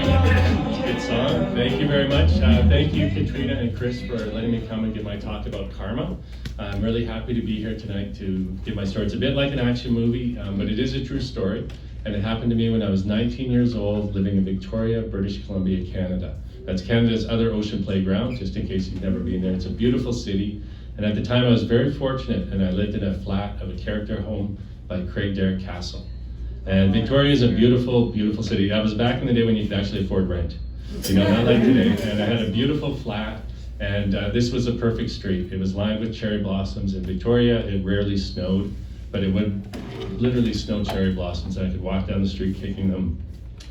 Good song. Thank you very much. Thank you, Katrina and Chris, for letting me come and give my talk about karma. I'm really happy to be here tonight to give my story. It's a bit like an action movie, but it is a true story. And it happened to me when I was 19 years old, living in Victoria, British Columbia, Canada. That's Canada's other ocean playground, just in case you've never been there. It's a beautiful city. And at the time I was very fortunate, and I lived in a flat of a character home by Craigdarroch Castle. And Victoria is a beautiful, beautiful city. That was back in the day when you could actually afford rent. Not like today. And I had a beautiful flat, and this was a perfect street. It was lined with cherry blossoms. In Victoria, it rarely snowed, but it would literally snow cherry blossoms, and I could walk down the street kicking them,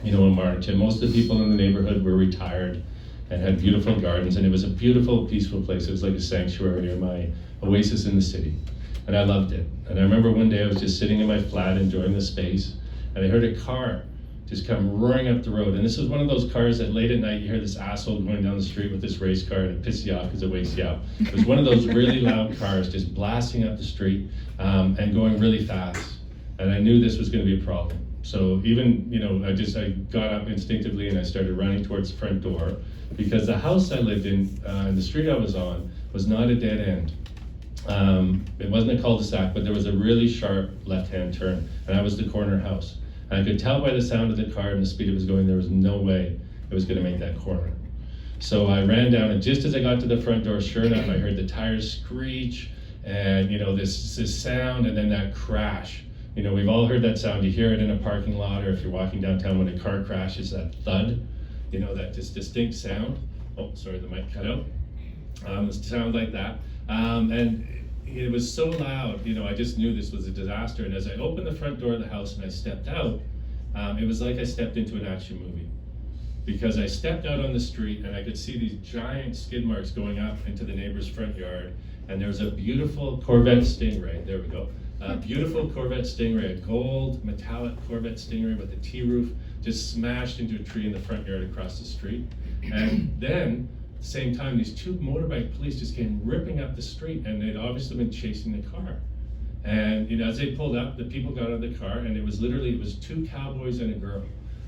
in March. And most of the people in the neighborhood were retired and had beautiful gardens, and it was a beautiful, peaceful place. It was like a sanctuary, or my oasis in the city. And I loved it. And I remember one day I was just sitting in my flat enjoying the space, and I heard a car just come roaring up the road. And this was one of those cars that late at night you hear this asshole going down the street with this race car, and it pisses you off because it wakes you up. It was one of those really loud cars just blasting up the street and going really fast. And I knew this was going to be a problem. So even, I got up instinctively and I started running towards the front door, because the house I lived in and the street I was on was not a dead end. It wasn't a cul-de-sac, but there was a really sharp left-hand turn, and I was the corner house. And I could tell by the sound of the car and the speed it was going, there was no way it was going to make that corner. So I ran down, and just as I got to the front door, sure enough, I heard the tires screech, and this sound, and then that crash. We've all heard that sound. You hear it in a parking lot, or if you're walking downtown when a car crashes, that thud, that just distinct sound. Oh, sorry, the mic cut out. It sounded like that. And it was so loud, I just knew this was a disaster. And as I opened the front door of the house and I stepped out, it was like I stepped into an action movie. Because I stepped out on the street and I could see these giant skid marks going up into the neighbor's front yard. And there was a beautiful Corvette Stingray, there we go. A beautiful Corvette Stingray, a gold metallic Corvette Stingray with a T-roof, just smashed into a tree in the front yard across the street. And then, at the same time, these two motorbike police just came ripping up the street, and they'd obviously been chasing the car. And as they pulled up, the people got out of the car, and it was two cowboys and a girl.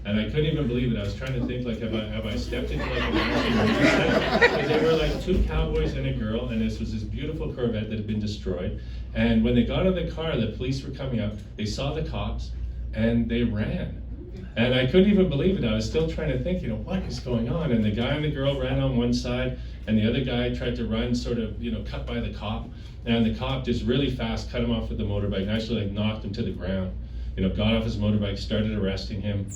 And I couldn't even believe it. I was trying to think, have I stepped into like a action? Because they were like two cowboys and a girl, and this was this beautiful Corvette that had been destroyed. And when they got out of the car, the police were coming up, they saw the cops, and they ran. And I couldn't even believe it. I was still trying to think, what is going on? And the guy and the girl ran on one side, and the other guy tried to run, sort of, cut by the cop. And the cop just really fast cut him off with the motorbike, and actually knocked him to the ground. Got off his motorbike, started arresting him.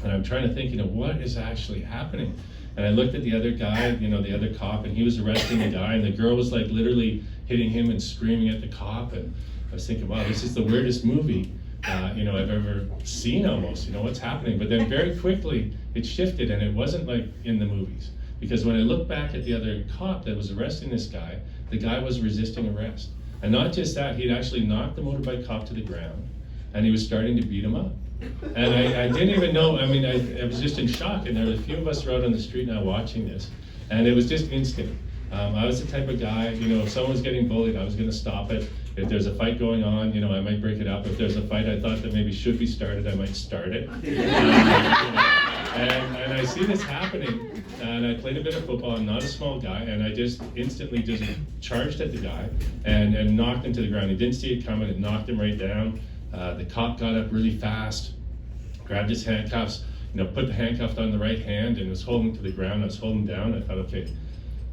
And I'm trying to think, what is actually happening? And I looked at the other guy, the other cop, and he was arresting the guy, and the girl was like literally hitting him and screaming at the cop. And I was thinking, wow, this is the weirdest movie I've ever seen almost, what's happening? But then very quickly it shifted, and it wasn't like in the movies. Because when I looked back at the other cop that was arresting this guy, the guy was resisting arrest. And not just that, he'd actually knocked the motorbike cop to the ground, and he was starting to beat him up. And I didn't even know, I was just in shock, and there were a few of us out on the street now watching this, and it was just instant. I was the type of guy, if someone was getting bullied, I was going to stop it. If there's a fight going on, I might break it up. If there's a fight I thought that maybe should be started, I might start it. And I see this happening, and I played a bit of football. I'm not a small guy, and I just instantly just charged at the guy and knocked him to the ground. He didn't see it coming. It knocked him right down. The cop got up really fast, grabbed his handcuffs, put the handcuff on the right hand, and was holding him to the ground. I was holding him down. I thought, okay,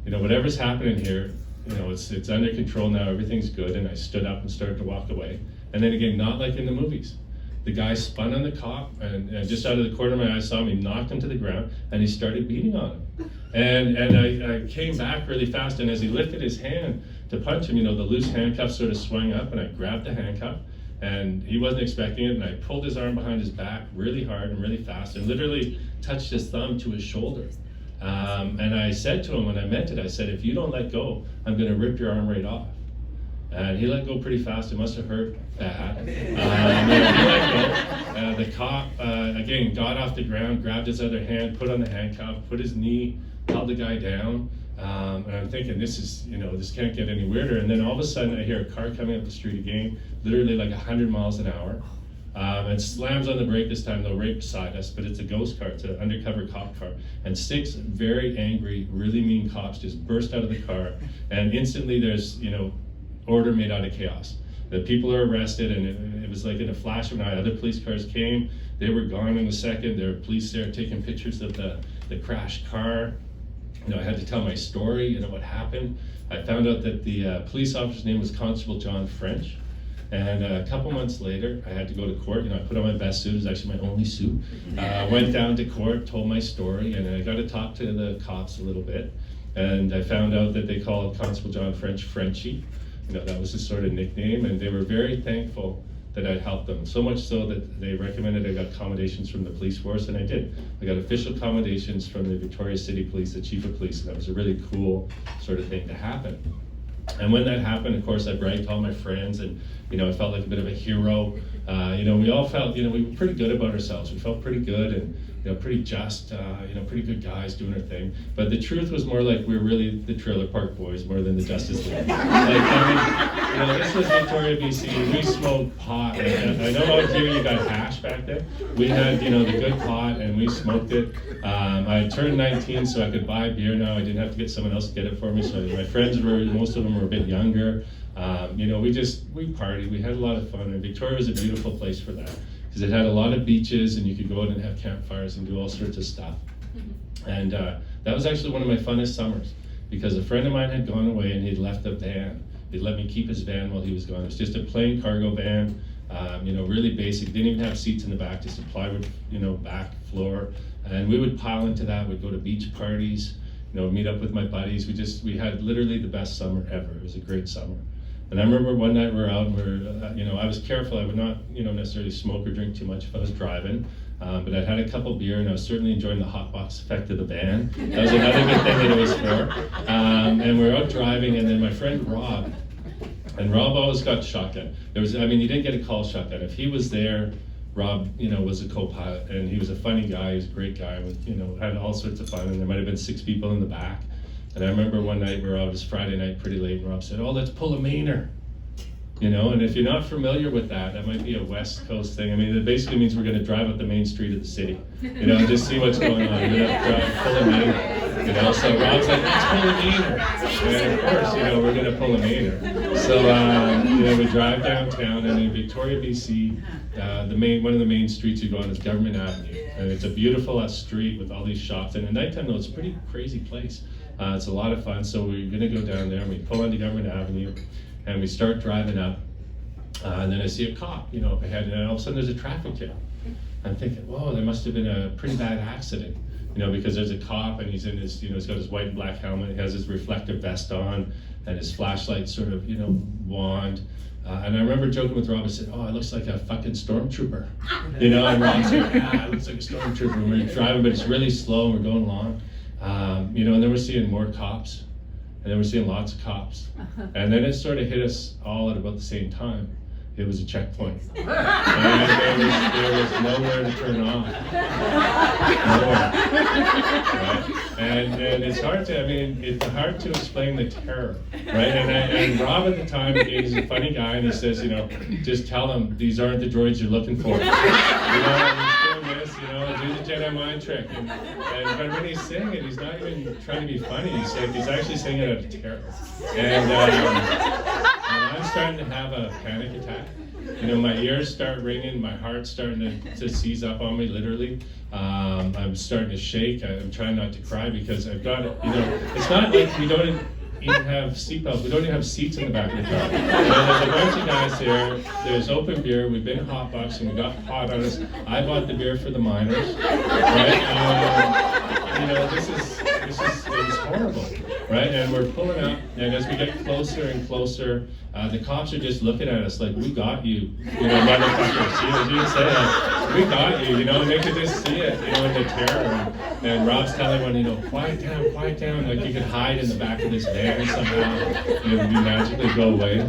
whatever's happening here, it's under control now. Everything's good. And I stood up and started to walk away. And then again, not like in the movies. The guy spun on the cop, and just out of the corner of my eye, saw him. He knocked him to the ground, and he started beating on him. And I came back really fast, and as he lifted his hand to punch him, the loose handcuff sort of swung up, and I grabbed the handcuff. And he wasn't expecting it, and I pulled his arm behind his back really hard and really fast, and literally touched his thumb to his shoulder. And I said to him, and I meant it, I said, if you don't let go, I'm going to rip your arm right off. And he let go pretty fast. It must have hurt bad. He let go. The cop, again, got off the ground, grabbed his other hand, put on the handcuff, put his knee, held the guy down. And I'm thinking, this can't get any weirder. And then all of a sudden, I hear a car coming up the street again, literally like 100 miles an hour. and slams on the brake this time, though, right beside us, but it's a ghost car, it's an undercover cop car, and 6 very angry, really mean cops just burst out of the car, and instantly there's, order made out of chaos. The people are arrested, and it was like in a flash of an eye. Other police cars came, they were gone in a second. There were police there taking pictures of the crashed car. I had to tell my story, what happened. I found out that the police officer's name was Constable John French. And a couple months later, I had to go to court. I put on my best suit. It was actually my only suit. Went down to court, told my story, and I got to talk to the cops a little bit. And I found out that they called Constable John French Frenchie. That was his sort of nickname, and they were very thankful that I'd helped them. So much so that they recommended I got accommodations from the police force, and I did. I got official accommodations from the Victoria City Police, the chief of police, and that was a really cool sort of thing to happen. And when that happened, of course, I bragged to all my friends, and I felt like a bit of a hero. We all felt, we were pretty good about ourselves. We felt pretty good and pretty just, pretty good guys doing our thing. But the truth was more like we were really the Trailer Park Boys more than the Justice League. This was Victoria, BC. We smoked pot. I know out here you got hash back then. We had, the good pot, and we smoked it. I turned 19, so I could buy beer now. I didn't have to get someone else to get it for me. So my friends most of them were a bit younger. We partied. We had a lot of fun, and Victoria was a beautiful place for that, because it had a lot of beaches, and you could go out and have campfires and do all sorts of stuff. And that was actually one of my funnest summers, because a friend of mine had gone away and he'd left a van. He'd let me keep his van while he was gone. It was just a plain cargo van, really basic. Didn't even have seats in the back, just a plywood, back floor. And we would pile into that. We'd go to beach parties, meet up with my buddies. We had literally the best summer ever. It was a great summer. And I remember one night we were out, and I was careful. I would not, necessarily smoke or drink too much if I was driving. But I'd had a couple beer, and I was certainly enjoying the hot box effect of the van. That was another good thing that it was for. And we were out driving, and then my friend Rob, and Rob always got shotgun. You didn't get a call shotgun. If he was there, Rob, was a co-pilot, and he was a funny guy. He was a great guy. Had all sorts of fun, and there might have been 6 people in the back. And I remember one night we were out, it was Friday night, pretty late, and Rob said, "Oh, let's pull a Mainer." And if you're not familiar with that might be a West Coast thing. It basically means we're going to drive up the main street of the city, and just see what's going on. We're going to pull a Mainer, So Rob's like, "Let's pull a Mainer." And of course, we're going to pull a Mainer. So, we drive downtown, and in Victoria, BC, one of the main streets you go on is Government Avenue. And it's a beautiful street with all these shops. And at nighttime, though, it's a pretty crazy place. It's a lot of fun. So we're going to go down there, and we pull onto Government Avenue, and we start driving up. And then I see a cop, up ahead, and all of a sudden there's a traffic jam. I'm thinking, whoa, there must have been a pretty bad accident, because there's a cop, and he's in his, he's got his white and black helmet, he has his reflective vest on, and his flashlight sort of, wand. And I remember joking with Rob, I said, "Oh, it looks like a fucking stormtrooper." And Rob's like, "Yeah, it looks like a stormtrooper." And we're driving, but it's really slow, and we're going along. And then we're seeing more cops, and then we're seeing lots of cops. And then it sort of hit us all at about the same time. It was a checkpoint. And there was nowhere to turn off. Nowhere. Right? And it's hard to, it's hard to explain the terror, right? And Rob at the time, he's a funny guy, and he says, "Just tell them these aren't the droids you're looking for." He's doing this, do the Jedi mind trick. But when he's saying it, he's not even trying to be funny. He's actually saying it out of terror. And I'm starting to have a panic attack. My ears start ringing, my heart's starting to seize up on me, literally. I'm starting to shake. I'm trying not to cry because I've got it. It's not like we don't even have seatbelts. We don't even have seats in the back of the car. There's a bunch of guys there. There's open beer. We've been hotboxing. We got pot on us. I bought the beer for the miners. Right? It was horrible, right? And we're pulling up, and as we get closer and closer, the cops are just looking at us like, "We got you, motherfuckers." You say it, "We got you," and they could just see it, in the terror. And Rob's telling one, quiet down, like you could hide in the back of this van somehow, you magically go away.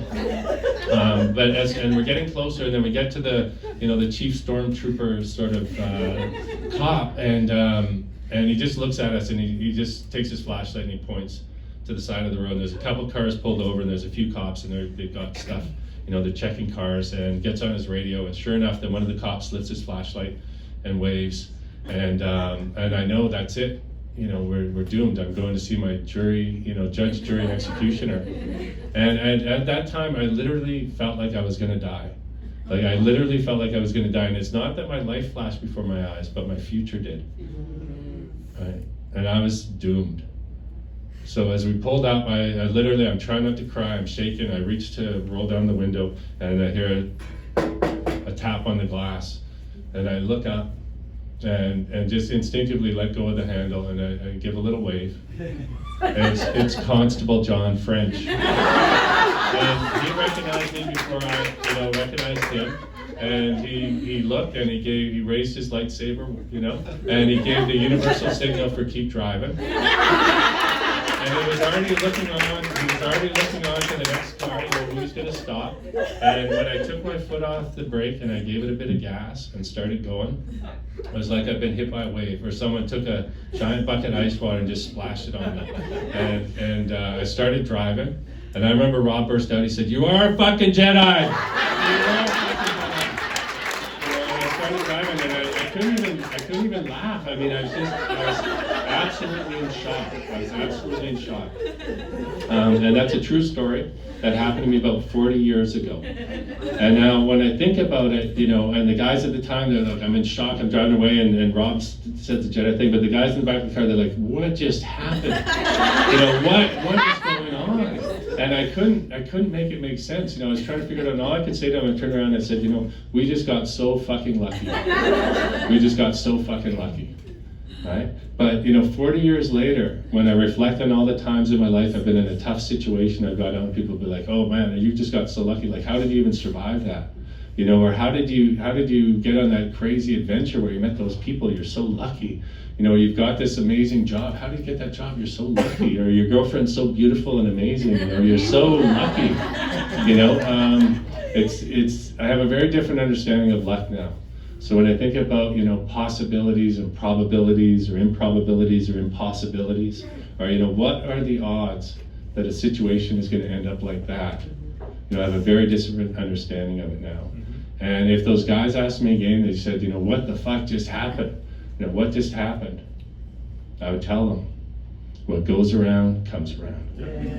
And we're getting closer, and then we get to the chief stormtrooper sort of cop, and he just looks at us, and he just takes his flashlight and he points to the side of the road. And there's a couple cars pulled over, and there's a few cops, and they've got stuff they're checking cars, and gets on his radio, and sure enough, then one of the cops lifts his flashlight and waves, and I know that's it. We're doomed. I'm going to see my jury, judge, jury, and executioner. And at that time, I literally felt like I was going to die. Like, I literally felt like I was going to die. And it's not that my life flashed before my eyes, but my future did. Right? And I was doomed. So as we pulled out, I'm trying not to cry. I'm shaking. I reach to roll down the window, and I hear a tap on the glass. And I look up, and just instinctively let go of the handle, and I give a little wave. And it's Constable John French. And he recognized me before I recognized him. And he looked, and he raised his lightsaber, and he gave the universal signal for keep driving. And he was already looking on to the next car, who was going to stop. And when I took my foot off the brake and I gave it a bit of gas and started going, it was like I'd been hit by a wave, or someone took a giant bucket of ice water and just splashed it on me. And I started driving, and I remember Rob burst out. He said, "You are a fucking Jedi! You are a fucking Jedi!" And I started driving, and I couldn't even laugh. I mean, I was absolutely in shock. I was absolutely in shock. And that's a true story that happened to me about 40 years ago. And now when I think about it, and the guys at the time, they're like, I'm in shock, I'm driving away, and Rob said the Jedi thing, but the guys in the back of the car, they're like, what just happened? What is going on? And I couldn't make it make sense. I was trying to figure it out, and all I could say to them, I turned around and I said, we just got so fucking lucky. We just got so fucking lucky. Right? But 40 years later, when I reflect on all the times in my life I've been in a tough situation, I've got other people be like, "Oh man, you just got so lucky. Like, how did you even survive that? Or how did you get on that crazy adventure where you met those people? You're so lucky. You've got this amazing job. How did you get that job? You're so lucky. Or your girlfriend's so beautiful and amazing. You're so lucky. I have a very different understanding of luck now. So when I think about, possibilities and probabilities or improbabilities or impossibilities, or, what are the odds that a situation is going to end up like that? I have a very different understanding of it now. And if those guys asked me again, they said, what the fuck just happened? What just happened? I would tell them, what goes around comes around. Yeah.